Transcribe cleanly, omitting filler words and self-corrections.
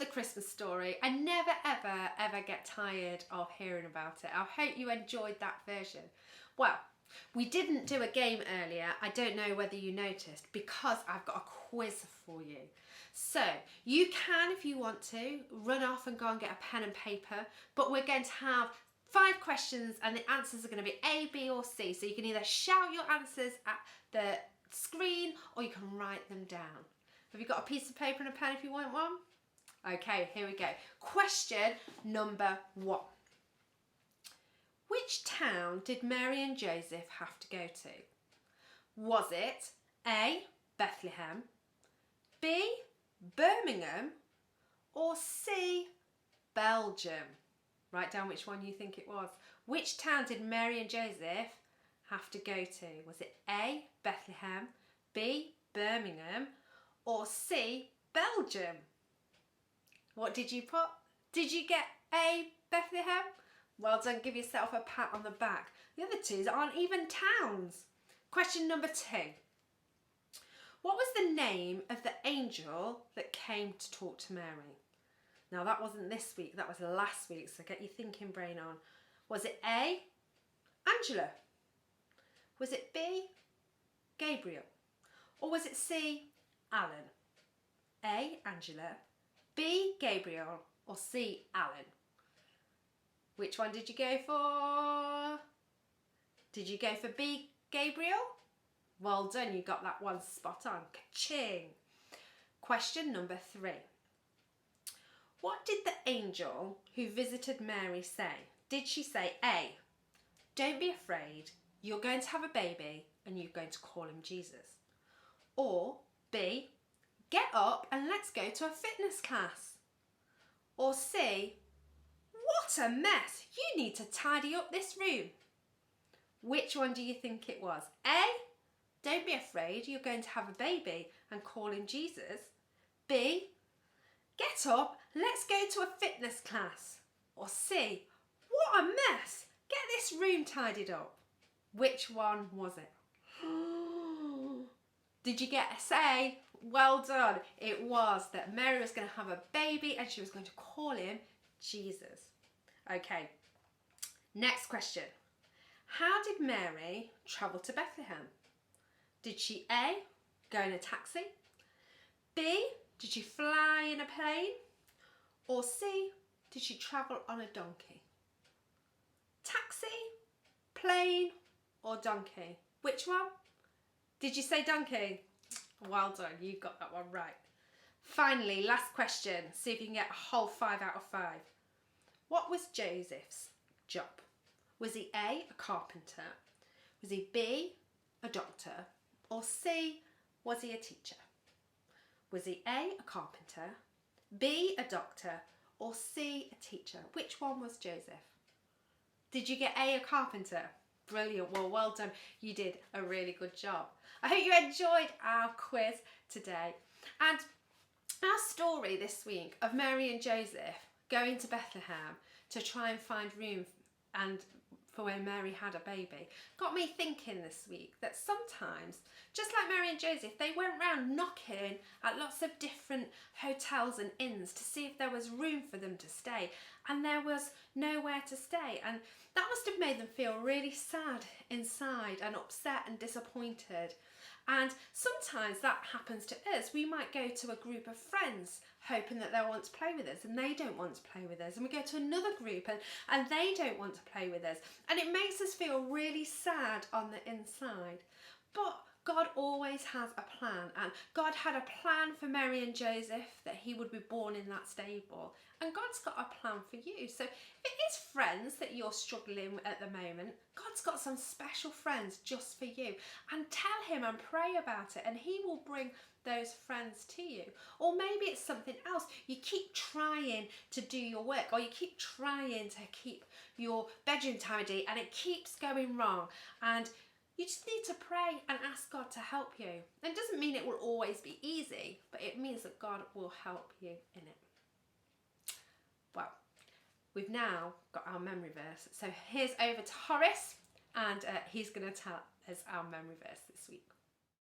the Christmas story. I never ever get tired of hearing about it. I hope you enjoyed that version. Well, we didn't do a game earlier. I don't know whether you noticed, because I've got a quiz for you. So you can, if you want to, run off and go and get a pen and paper, but we're going to have 5 questions and the answers are going to be A, B or C. So you can either shout your answers at the screen or you can write them down. Have you got a piece of paper and a pen if you want one? Okay, here we go. Question number 1. Which town did Mary and Joseph have to go to? Was it A, Bethlehem, B, Birmingham, or C, Belgium? Write down which one you think it was. Which town did Mary and Joseph have to go to? Was it A, Bethlehem, B, Birmingham, or C, Belgium? What did you put? Did you get A, Bethlehem? Well done, give yourself a pat on the back. The other 2 aren't even towns. Question number 2. What was the name of the angel that came to talk to Mary? Now that wasn't this week, that was last week, so get your thinking brain on. Was it A, Angela? Was it B, Gabriel? Or was it C, Alan? A, Angela, B, Gabriel, or C, Alan? Which one did you go for? Did you go for B, Gabriel? Well done, you got that one spot on. Ka-ching! Question number 3. What did the angel who visited Mary say? Did she say A, don't be afraid, you're going to have a baby and you're going to call him Jesus? Or B, get up and let's go to a fitness class? Or C, what a mess, you need to tidy up this room? Which one do you think it was? A, don't be afraid, you're going to have a baby and call him Jesus? B, get up, let's go to a fitness class? Or C, what a mess, get this room tidied up? Which one was it? Did you get a say? Well done. It was that Mary was going to have a baby and she was going to call him Jesus. Okay, next question. How did Mary travel to Bethlehem? Did she A, go in a taxi? B, did she fly in a plane? Or C, did she travel on a donkey? Taxi, plane, or donkey? Which one? Did you say donkey? Well done, you got that one right. Finally, last question. See if you can get a whole 5 out of 5. What was Joseph's job? Was he A, a carpenter? Was he B, a doctor? Or C, was he a teacher? Was he A, a carpenter, B, a doctor, or C, a teacher? Which one was Joseph? Did you get A, a carpenter? Brilliant, well done. You did a really good job. I hope you enjoyed our quiz today. And our story this week of Mary and Joseph going to Bethlehem to try and find room and for when Mary had a baby got me thinking this week that sometimes, just like Mary and Joseph, they went round knocking at lots of different hotels and inns to see if there was room for them to stay, and there was nowhere to stay, and that must have made them feel really sad inside and upset and disappointed. And sometimes that happens to us. We might go to a group of friends hoping that they'll want to play with us and they don't want to play with us, and we go to another group and they don't want to play with us, and it makes us feel really sad on the inside. But God always has a plan, and God had a plan for Mary and Joseph that he would be born in that stable, and God's got a plan for you. So if it is friends that you're struggling with at the moment, God's got some special friends just for you, and tell him and pray about it and he will bring those friends to you. Or maybe it's something else. You keep trying to do your work, or you keep trying to keep your bedroom tidy and it keeps going wrong, and you just need to pray and ask God to help you. It doesn't mean it will always be easy, but it means that God will help you in it. Well, we've now got our memory verse. So here's over to Horace, and he's going to tell us our memory verse this week.